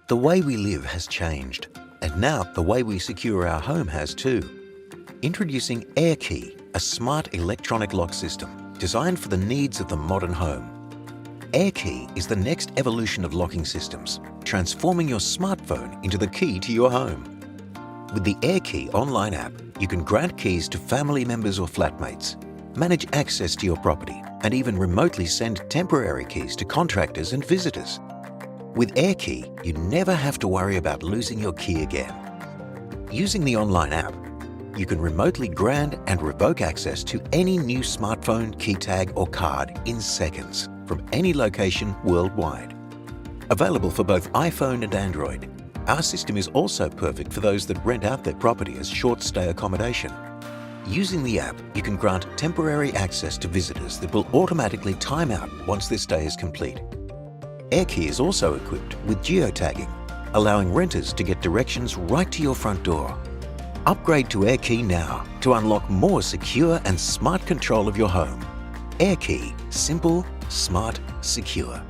The way we live has changed, and now the way we secure our home has too. Introducing Airkey, a smart electronic lock system designed for the needs of the modern home. Airkey is the next evolution of locking systems, transforming your smartphone into the key to your home. With the Airkey online app, you can grant keys to family members or flatmates, manage access to your property, and even remotely send temporary keys to contractors and visitors. With Airkey, you never have to worry about losing your key again. Using the online app, you can remotely grant and revoke access to any new smartphone, key tag, or card in seconds from any location worldwide. Available for both iPhone and Android, our system is also perfect for those that rent out their property as short-stay accommodation. Using the app, you can grant temporary access to visitors that will automatically time out once their stay is complete. Airkey is also equipped with geotagging, allowing renters to get directions right to your front door. Upgrade to Airkey now to unlock more secure and smart control of your home. Airkey, simple, smart, secure.